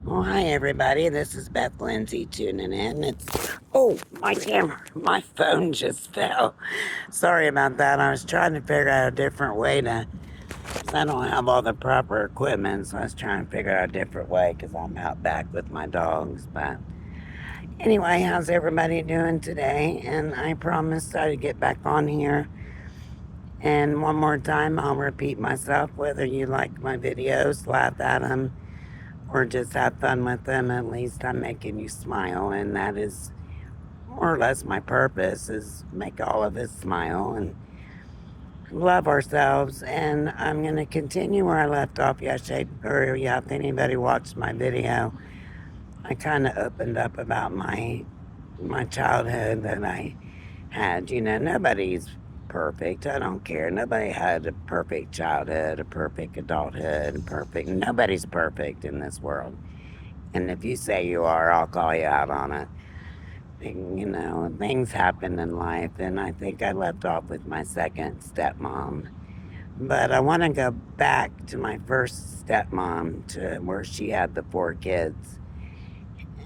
Oh, hi everybody. This is Beth Lindsay tuning in. Oh, my camera, my phone just fell. Sorry about that. I was trying to figure out a different way to, because I don't have all the proper equipment, so I was trying to figure out a different way because I'm out back with my dogs. But anyway, how's everybody doing today? And I promised I'd get back on here. And one more time, I'll repeat myself, whether you like my videos, laugh at them, or just have fun with them. At least I'm making you smile, and that is more or less my purpose, is make all of us smile and love ourselves. And I'm going to continue where I left off yesterday, or yeah, if anybody watched my video, I kind of opened up about my childhood that I had. Nobody's perfect. I don't care. Nobody had a perfect childhood, a perfect adulthood, nobody's perfect in this world. And if you say you are, I'll call you out on it. Things happen in life, and I think I left off with my second stepmom. But I want to go back to my first stepmom, to where she had the four kids.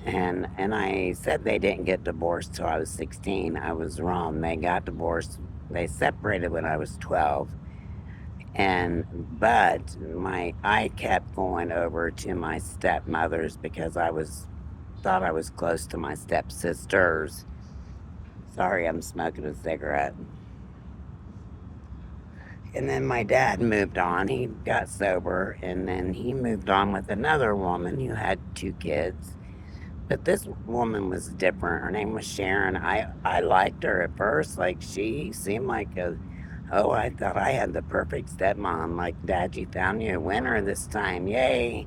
And I said they didn't get divorced till I was 16. I was wrong. They got divorced. They separated when I was 12. But I kept going over to my stepmother's because I thought I was close to my stepsisters. Sorry, I'm smoking a cigarette. And then my dad moved on. He got sober, and then he moved on with another woman who had two kids. But this woman was different. Her name was Sharon. I liked her at first. Like, she seemed like I thought I had the perfect stepmom. Like, Dad, you found you a winner this time. Yay.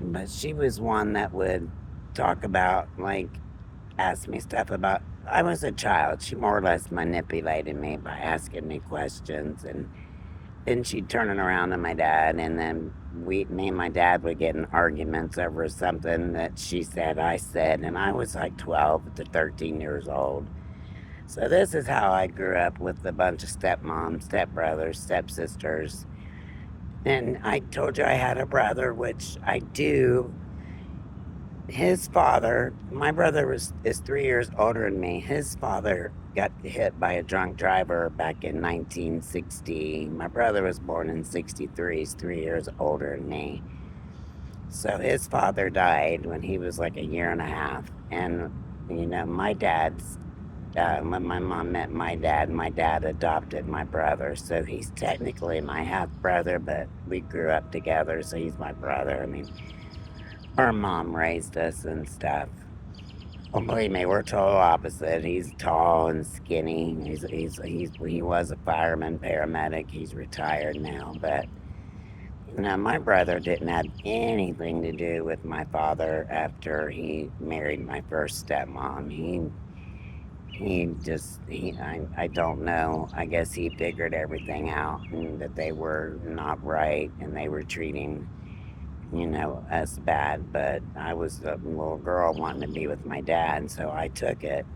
But she was one that would talk about, like, ask me stuff about. I was a child. She more or less manipulated me by asking me questions, and then she'd turn it around to my dad, and then me and my dad would get in arguments over something that she said, I said, and I was like 12 to 13 years old. So this is how I grew up, with a bunch of stepmoms, stepbrothers, stepsisters. And I told you I had a brother, which I do. His father, my brother is 3 years older than me. His father got hit by a drunk driver back in 1960. My brother was born in 63. He's 3 years older than me. So his father died when he was like a year and a half. And, my dad's, when my mom met my dad adopted my brother. So he's technically my half brother, but we grew up together. So he's my brother. I mean, our mom raised us and stuff. Well, believe me, we're total opposite. He's tall and skinny. He was a fireman, paramedic. He's retired now, but my brother didn't have anything to do with my father after he married my first stepmom. I don't know. I guess he figured everything out, and that they were not right, and they were treating us bad. But I was a little girl wanting to be with my dad, so I took it.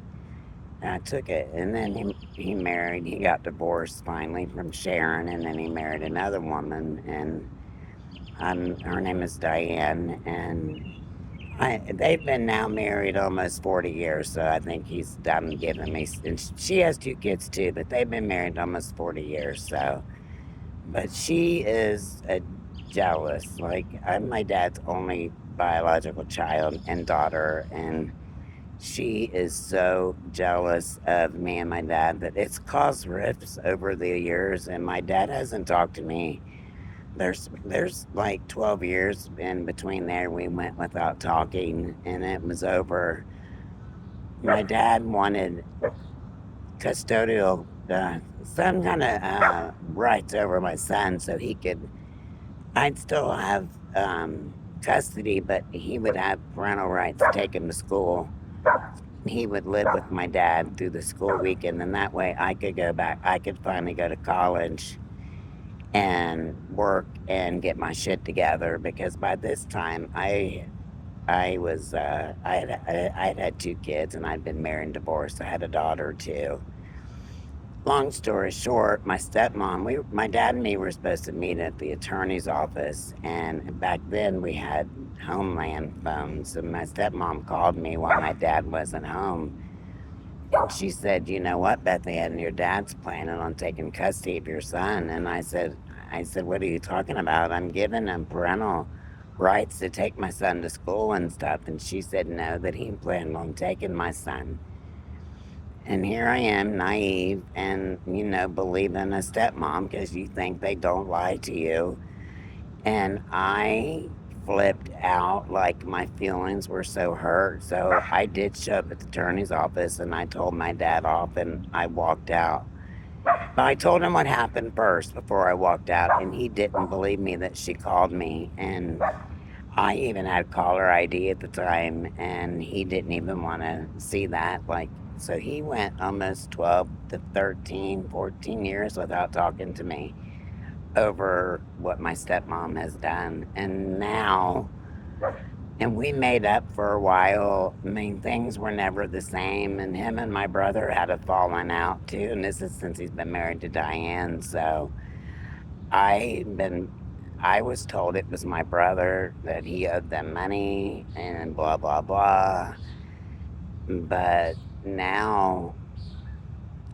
And then he married. He got divorced finally from Sharon, and then he married another woman, and her name is Diane, and they've been now married almost 40 years, so I think he's done giving me. And she has two kids too, but they've been married almost 40 years. So, but she is jealous. Like, I'm my dad's only biological child and daughter, and she is so jealous of me and my dad that it's caused rifts over the years. And my dad hasn't talked to me. There's like 12 years in between there. We went without talking, and it was over. My dad wanted custodial, some kind of rights over my son, so I'd still have custody, but he would have parental rights to take him to school. He would live with my dad through the school weekend, and that way I could go back. I could finally go to college and work and get my shit together, because by this time I had two kids, and I'd been married and divorced. I had a daughter too. Long story short, my stepmom, my dad and me were supposed to meet at the attorney's office, and back then we had homeland phones. And my stepmom called me while my dad wasn't home, and she said, "You know what, Beth Ann, your dad's planning on taking custody of your son." And I said, "What are you talking about? I'm giving him parental rights to take my son to school and stuff." And she said, "No, that he planned on taking my son." And here I am, naive, and believing a stepmom because you think they don't lie to you. And I flipped out, like my feelings were so hurt. So I did show up at the attorney's office and I told my dad off and I walked out. But I told him what happened first before I walked out, and he didn't believe me that she called me. And I even had caller ID at the time, and he didn't even want to see that. Like, so he went almost 12 to 13, 14 years without talking to me over what my stepmom has done. And now, and we made up for a while. I mean, things were never the same. And him and my brother had a falling out too. And this is since he's been married to Diane. So I been I was told it was my brother, that he owed them money and blah blah blah. But now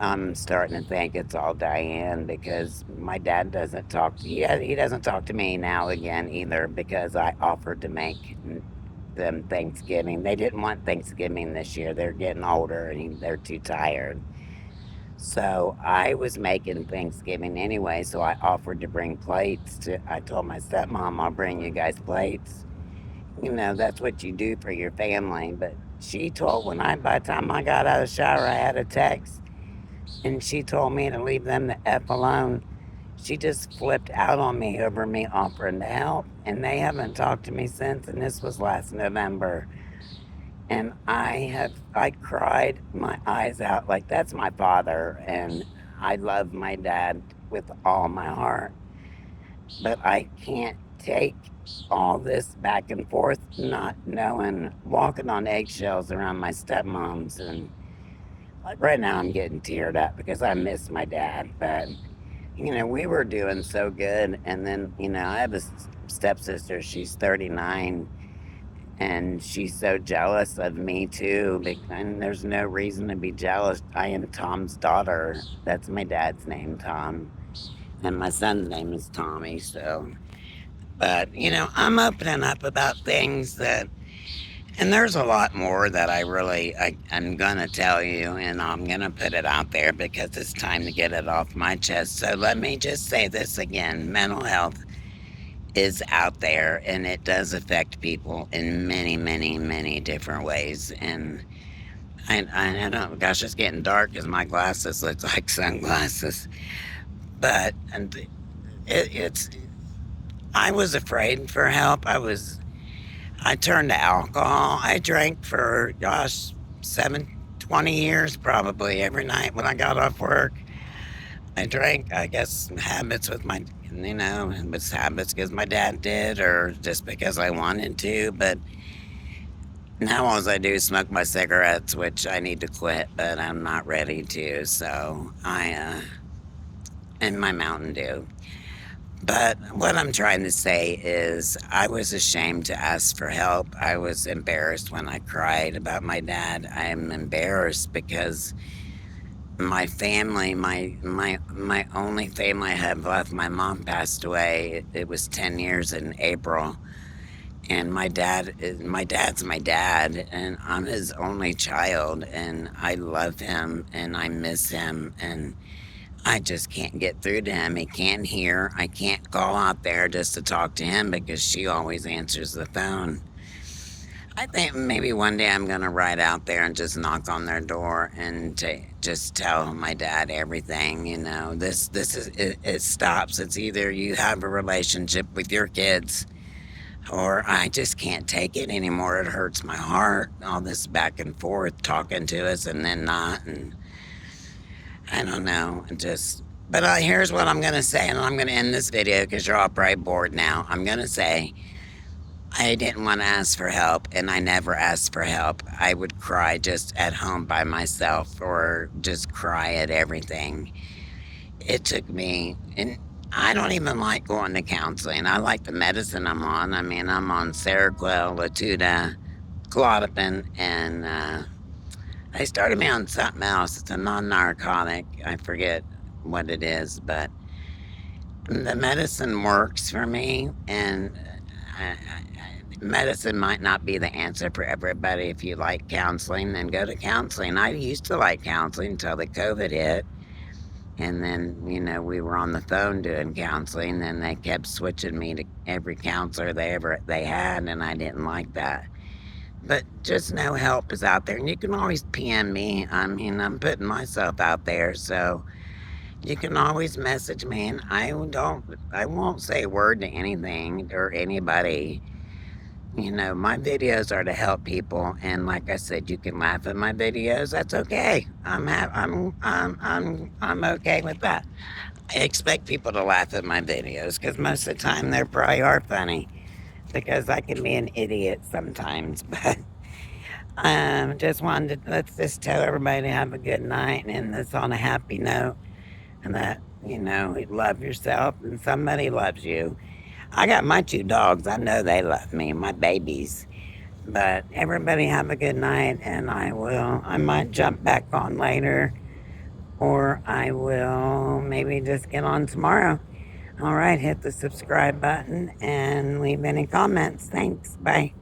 I'm starting to think it's all Diane because my dad doesn't talk. He doesn't talk to me now again either because I offered to make them Thanksgiving. They didn't want Thanksgiving this year. They're getting older and they're too tired. So I was making Thanksgiving anyway, so I offered to bring plates. I told my stepmom, "I'll bring you guys plates." That's what you do for your family. But she told by the time I got out of the shower, I had a text, and she told me to leave them the F alone. She just flipped out on me over me offering to help, and they haven't talked to me since. And this was last November, and I cried my eyes out, like that's my father, and I love my dad with all my heart, but I can't take all this back and forth, not knowing, walking on eggshells around my stepmoms. And like right now I'm getting teared up because I miss my dad. But we were doing so good. And then I have a stepsister, she's 39, and she's so jealous of me too. And there's no reason to be jealous. I am Tom's daughter. That's my dad's name, Tom, and my son's name is Tommy. So, but I'm opening up about things and there's a lot more that I'm gonna tell you, and I'm gonna put it out there because it's time to get it off my chest. So let me just say this again: mental health is out there and it does affect people in many, many, many different ways. And I know, gosh, it's getting dark because my glasses look like sunglasses. But it's, I was afraid for help. I turned to alcohol. I drank for, gosh, 20 years probably every night when I got off work. I drank, I guess, habits with it was habits because my dad did or just because I wanted to. But now all I do is smoke my cigarettes, which I need to quit, but I'm not ready to. So and my Mountain Dew. But what I'm trying to say is, I was ashamed to ask for help. I was embarrassed when I cried about my dad. I'm embarrassed because my family, my only family I have left, my mom passed away. It was 10 years in April. And my dad's my dad, and I'm his only child, and I love him and I miss him, and I just can't get through to him. He can't hear. I can't call out there just to talk to him because she always answers the phone. I think maybe one day I'm going to ride out there and just knock on their door and just tell my dad everything. This is it stops. It's either you have a relationship with your kids or I just can't take it anymore. It hurts my heart. All this back and forth talking to us and then not. And I don't know. But here's what I'm going to say, and I'm going to end this video because you're all probably bored now. I'm going to say I didn't want to ask for help, and I never asked for help. I would cry just at home by myself or just cry at everything. It took me, and I don't even like going to counseling. I like the medicine I'm on. I mean, I'm on Seroquel, Latuda, Clonopin, and they started me on something else. It's a non-narcotic. I forget what it is, but the medicine works for me, and medicine might not be the answer for everybody. If you like counseling, then go to counseling. I used to like counseling until the COVID hit. And then, we were on the phone doing counseling, and they kept switching me to every counselor they had, and I didn't like that. But just know help is out there, and you can always PM me. I mean, I'm putting myself out there, so you can always message me, and I won't say a word to anything or anybody. My videos are to help people, and like I said, you can laugh at my videos. That's okay. I'm okay with that. I expect people to laugh at my videos because most of the time they probably are funny because I can be an idiot sometimes. But just wanted to let's just tell everybody to have a good night and end this on a happy note, and that you love yourself and somebody loves you. I got my two dogs. I know they love me, my babies. But everybody have a good night, and I might jump back on later, or I will maybe just get on tomorrow. All right, hit the subscribe button and leave any comments. Thanks. Bye.